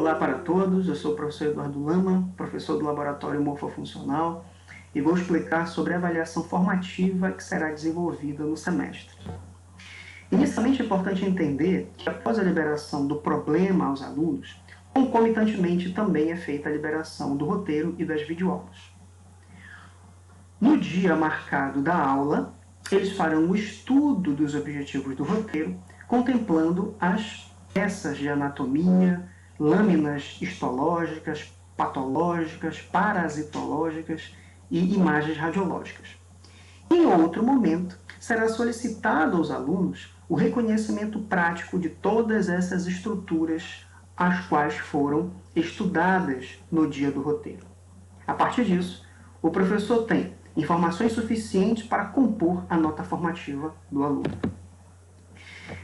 Olá para todos, eu sou o professor Eduardo Lama, professor do Laboratório Morfofuncional, e vou explicar sobre a avaliação formativa que será desenvolvida no semestre. Inicialmente é importante entender que após a liberação do problema aos alunos, concomitantemente também é feita a liberação do roteiro e das videoaulas. No dia marcado da aula, eles farão o estudo dos objetivos do roteiro, contemplando as peças de anatomia, lâminas histológicas, patológicas, parasitológicas e imagens radiológicas. Em outro momento, será solicitado aos alunos o reconhecimento prático de todas essas estruturas as quais foram estudadas no dia do roteiro. A partir disso, o professor tem informações suficientes para compor a nota formativa do aluno.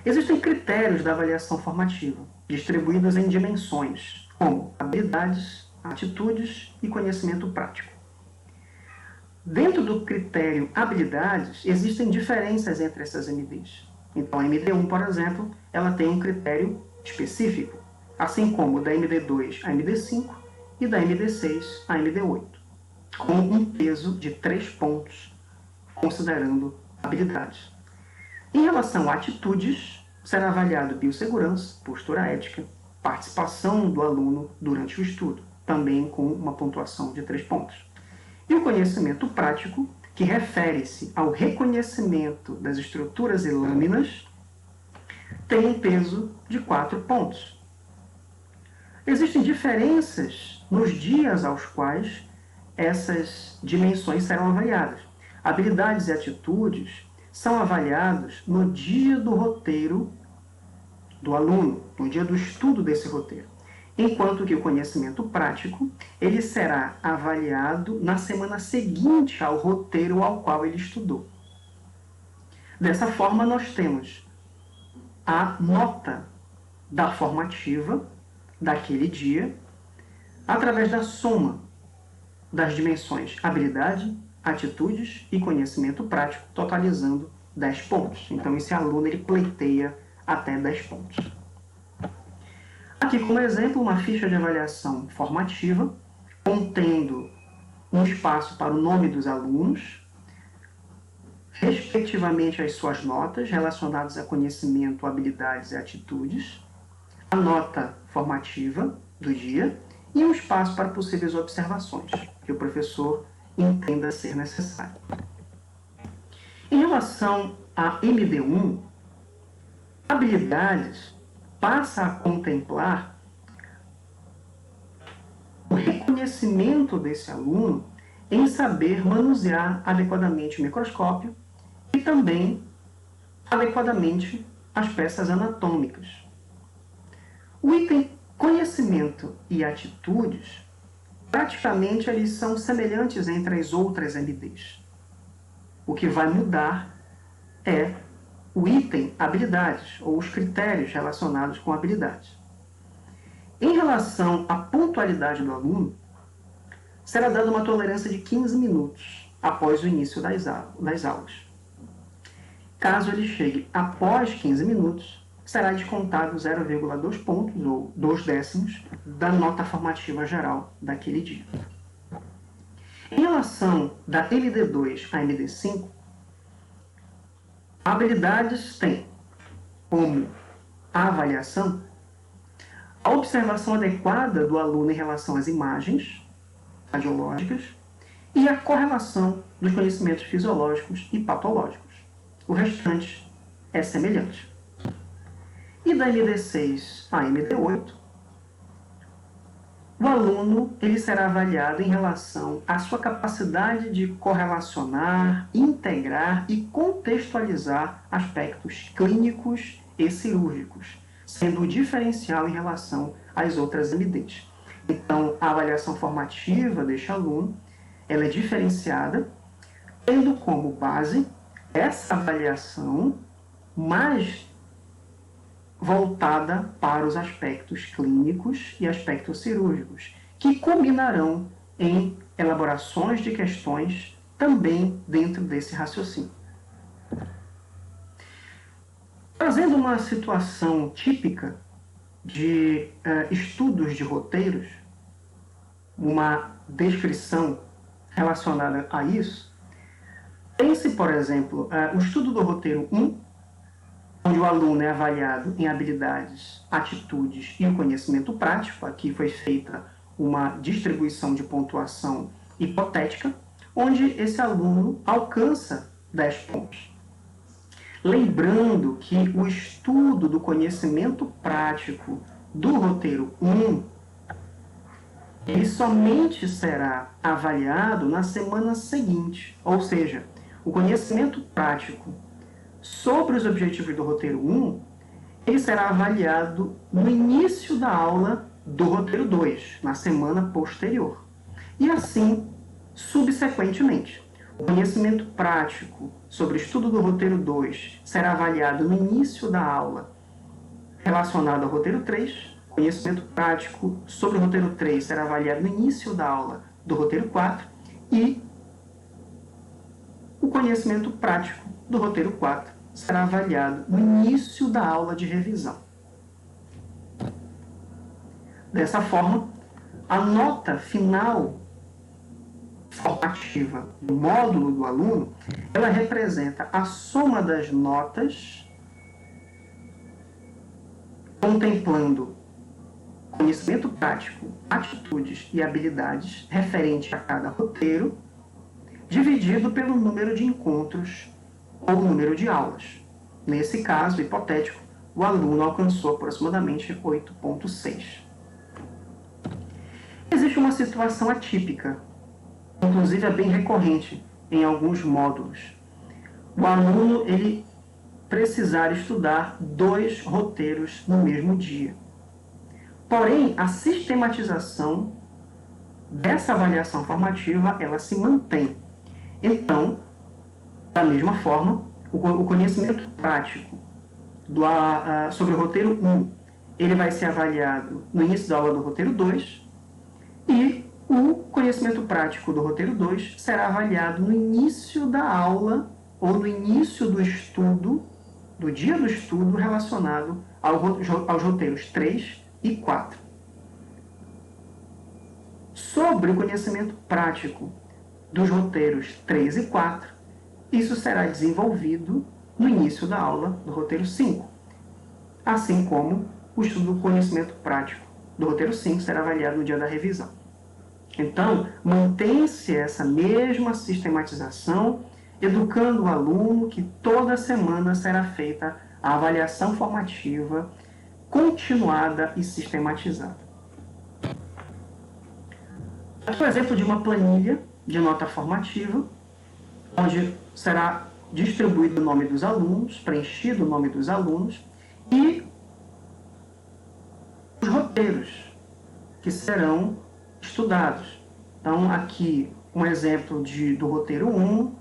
Existem critérios da avaliação formativa, distribuídos em dimensões, como habilidades, atitudes e conhecimento prático. Dentro do critério habilidades, existem diferenças entre essas MDs. Então, a MD1, por exemplo, ela tem um critério específico, assim como da MD2 a MD5 e da MD6 a MD8, com um peso de 3 pontos, considerando habilidades. Em relação a atitudes, será avaliado biossegurança, postura ética, participação do aluno durante o estudo, também com uma pontuação de 3 pontos. E o conhecimento prático, que refere-se ao reconhecimento das estruturas e lâminas, tem um peso de 4 pontos. Existem diferenças nos dias aos quais essas dimensões serão avaliadas. Habilidades e atitudes são avaliados no dia do roteiro do aluno, no dia do estudo desse roteiro. Enquanto que o conhecimento prático, ele será avaliado na semana seguinte ao roteiro ao qual ele estudou. Dessa forma, nós temos a nota da formativa daquele dia, através da soma das dimensões habilidade, atitudes e conhecimento prático, totalizando 10 pontos. Então, esse aluno ele pleiteia até 10 pontos. Aqui, como exemplo, uma ficha de avaliação formativa, contendo um espaço para o nome dos alunos, respectivamente as suas notas relacionadas a conhecimento, habilidades e atitudes, a nota formativa do dia e um espaço para possíveis observações que o professor entenda ser necessário. Em relação a MD1, habilidades passa a contemplar o reconhecimento desse aluno em saber manusear adequadamente o microscópio e também adequadamente as peças anatômicas. O item conhecimento e atitudes, praticamente eles são semelhantes entre as outras MDs. O que vai mudar é o item habilidades, ou os critérios relacionados com habilidades. Em relação à pontualidade do aluno, será dada uma tolerância de 15 minutos após o início das aulas. Caso ele chegue após 15 minutos, será descontado 0,2 pontos, ou 2 décimos, da nota formativa geral daquele dia. Em relação da MD2 a MD5, habilidades têm como avaliação a observação adequada do aluno em relação às imagens radiológicas e a correlação dos conhecimentos fisiológicos e patológicos. O restante é semelhante. E da MD6 a MD8, o aluno ele será avaliado em relação à sua capacidade de correlacionar, integrar e contextualizar aspectos clínicos e cirúrgicos, sendo o diferencial em relação às outras MDs. Então, a avaliação formativa deste aluno ela é diferenciada, tendo como base essa avaliação mais voltada para os aspectos clínicos e aspectos cirúrgicos, que combinarão em elaborações de questões também dentro desse raciocínio. Trazendo uma situação típica de estudos de roteiros, uma descrição relacionada a isso, pense, por exemplo, o estudo do roteiro 1, onde o aluno é avaliado em habilidades, atitudes e o conhecimento prático. Aqui foi feita uma distribuição de pontuação hipotética, onde esse aluno alcança 10 pontos. Lembrando que o estudo do conhecimento prático do roteiro 1, ele somente será avaliado na semana seguinte, ou seja, o conhecimento prático sobre os objetivos do roteiro 1, ele será avaliado no início da aula do roteiro 2, na semana posterior. E assim, subsequentemente. O conhecimento prático sobre o estudo do roteiro 2 será avaliado no início da aula relacionado ao roteiro 3. O conhecimento prático sobre o roteiro 3 será avaliado no início da aula do roteiro 4. E o conhecimento prático do roteiro 4 será avaliado no início da aula de revisão. Dessa forma, a nota final formativa do módulo do aluno, ela representa a soma das notas, contemplando conhecimento prático, atitudes e habilidades referente a cada roteiro, dividido pelo número de encontros ou número de aulas. Nesse caso hipotético, o aluno alcançou aproximadamente 8,6. Existe uma situação atípica, inclusive é bem recorrente em alguns módulos. O aluno ele precisar estudar 2 roteiros no mesmo dia. Porém, a sistematização dessa avaliação formativa, ela se mantém. Então, da mesma forma, o conhecimento prático sobre o roteiro 1, ele vai ser avaliado no início da aula do roteiro 2, e o conhecimento prático do roteiro 2 será avaliado no início da aula ou no início do estudo, do dia do estudo relacionado aos roteiros 3 e 4. Sobre o conhecimento prático dos roteiros 3 e 4, isso será desenvolvido no início da aula do roteiro 5, assim como o estudo do conhecimento prático do roteiro 5 será avaliado no dia da revisão. Então, mantém-se essa mesma sistematização, educando o aluno que toda semana será feita a avaliação formativa continuada e sistematizada. Aqui é um exemplo de uma planilha de nota formativa, onde será distribuído o nome dos alunos, preenchido o nome dos alunos e os roteiros que serão estudados. Então, aqui um exemplo do roteiro 1,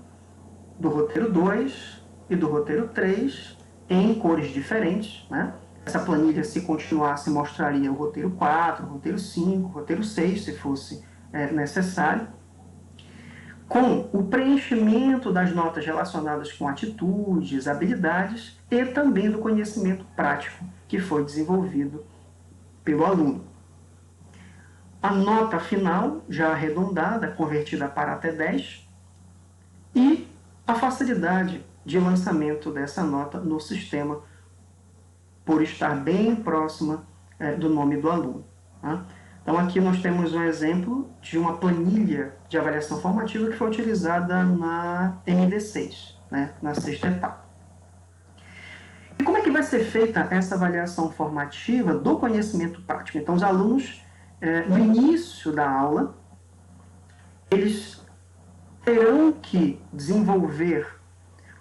do roteiro 2 e do roteiro 3, em cores diferentes, né? Essa planilha, se continuasse, mostraria o roteiro 4, o roteiro 5, o roteiro 6, se fosse necessário, com o preenchimento das notas relacionadas com atitudes, habilidades e também do conhecimento prático que foi desenvolvido pelo aluno. A nota final, já arredondada, convertida para até 10, e a facilidade de lançamento dessa nota no sistema, por estar bem próxima do nome do aluno. Tá? Então, aqui nós temos um exemplo de uma planilha de avaliação formativa que foi utilizada na MD6, né, na 6ª etapa. E como é que vai ser feita essa avaliação formativa do conhecimento prático? Então, os alunos, no início da aula, eles terão que desenvolver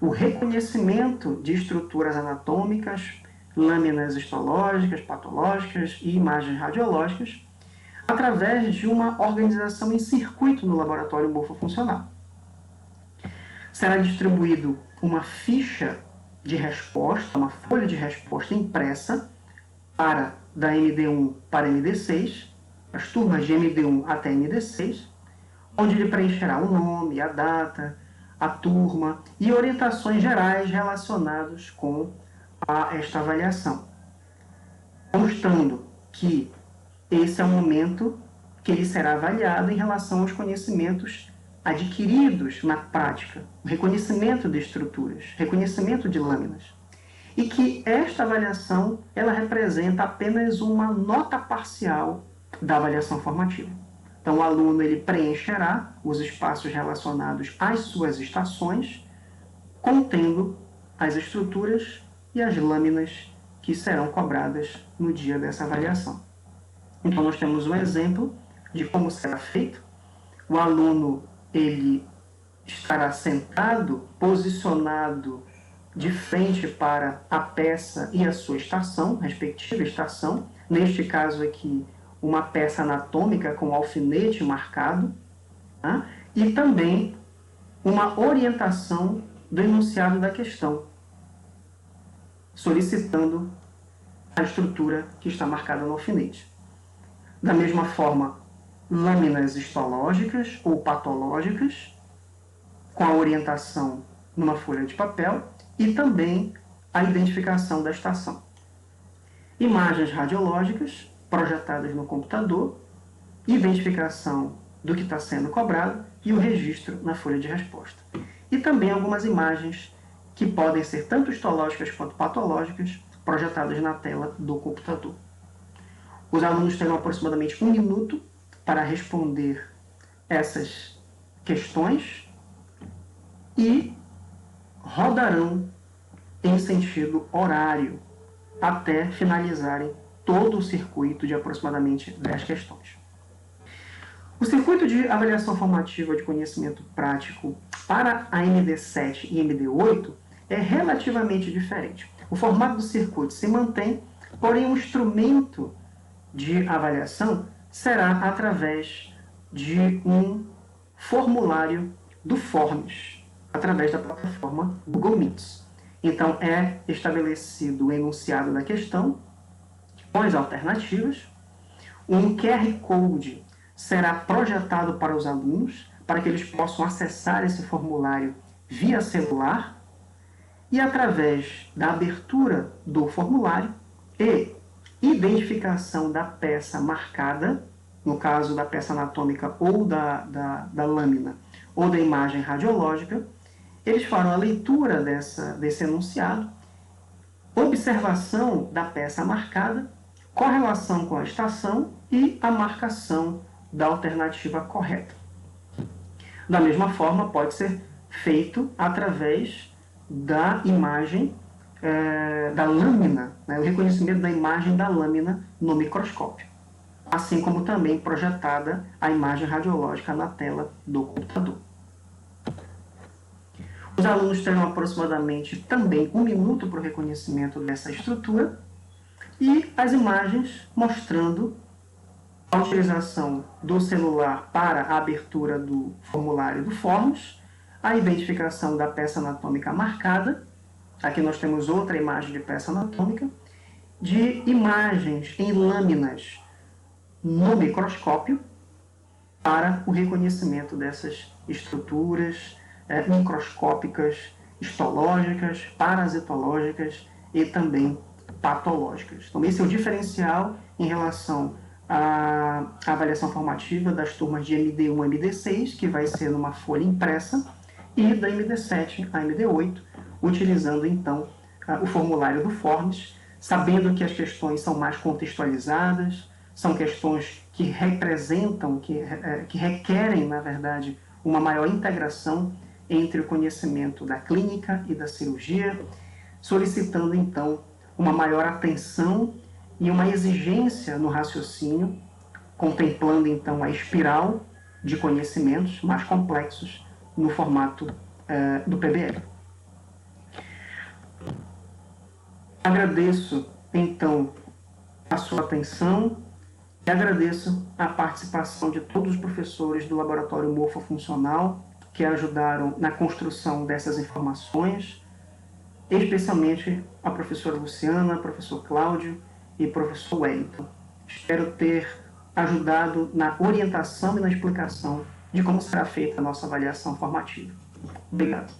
o reconhecimento de estruturas anatômicas, lâminas histológicas, patológicas e imagens radiológicas, através de uma organização em circuito no laboratório morfofuncional. Será distribuído uma ficha de resposta, uma folha de resposta impressa da MD1 para MD6, as turmas de MD1 até MD6, onde ele preencherá o nome, a data, a turma e orientações gerais relacionadas com esta avaliação. constando que esse é o momento que ele será avaliado em relação aos conhecimentos adquiridos na prática, o reconhecimento de estruturas, reconhecimento de lâminas, e que esta avaliação ela representa apenas uma nota parcial da avaliação formativa. Então, o aluno ele preencherá os espaços relacionados às suas estações, contendo as estruturas e as lâminas que serão cobradas no dia dessa avaliação. Então, nós temos um exemplo de como será feito. O aluno ele estará sentado, posicionado de frente para a peça e a sua estação, respectiva estação. Neste caso aqui, uma peça anatômica com alfinete marcado, tá? E também uma orientação do enunciado da questão, solicitando a estrutura que está marcada no alfinete. Da mesma forma, lâminas histológicas ou patológicas, com a orientação numa folha de papel, e também a identificação da estação. Imagens radiológicas projetadas no computador, identificação do que está sendo cobrado e o registro na folha de resposta. E também algumas imagens que podem ser tanto histológicas quanto patológicas, projetadas na tela do computador. Os alunos terão aproximadamente 1 minuto para responder essas questões e rodarão em sentido horário até finalizarem todo o circuito de aproximadamente 10 questões. O circuito de avaliação formativa de conhecimento prático para a MD7 e MD8 é relativamente diferente. O formato do circuito se mantém, porém o instrumento de avaliação será através de um formulário do Forms, através da plataforma Google Meets. Então, é estabelecido o enunciado da questão, com as alternativas. Um QR Code será projetado para os alunos, para que eles possam acessar esse formulário via celular, e através da abertura do formulário e identificação da peça marcada, no caso da peça anatômica ou da lâmina, ou da imagem radiológica, eles farão a leitura desse enunciado, observação da peça marcada, correlação com a estação e a marcação da alternativa correta. Da mesma forma, pode ser feito através da imagem da lâmina, né, o reconhecimento da imagem da lâmina no microscópio, assim como também projetada a imagem radiológica na tela do computador. Os alunos terão aproximadamente também 1 minuto para o reconhecimento dessa estrutura e as imagens mostrando a utilização do celular para a abertura do formulário do Forms, a identificação da peça anatômica marcada. Aqui nós temos outra imagem de peça anatômica, de imagens em lâminas no microscópio para o reconhecimento dessas estruturas microscópicas, histológicas, parasitológicas e também patológicas. Então, esse é o diferencial em relação à avaliação formativa das turmas de MD1 a MD6, que vai ser numa folha impressa, e da MD7 a MD8, utilizando, então, o formulário do Forms, sabendo que as questões são mais contextualizadas, são questões que representam, que requerem, na verdade, uma maior integração entre o conhecimento da clínica e da cirurgia, solicitando, então, uma maior atenção e uma exigência no raciocínio, contemplando, então, a espiral de conhecimentos mais complexos no formato do PBL. Agradeço, então, a sua atenção e agradeço a participação de todos os professores do Laboratório Morfofuncional que ajudaram na construção dessas informações, especialmente a professora Luciana, professor Cláudio e professor Wellington. Espero ter ajudado na orientação e na explicação de como será feita a nossa avaliação formativa. Obrigado.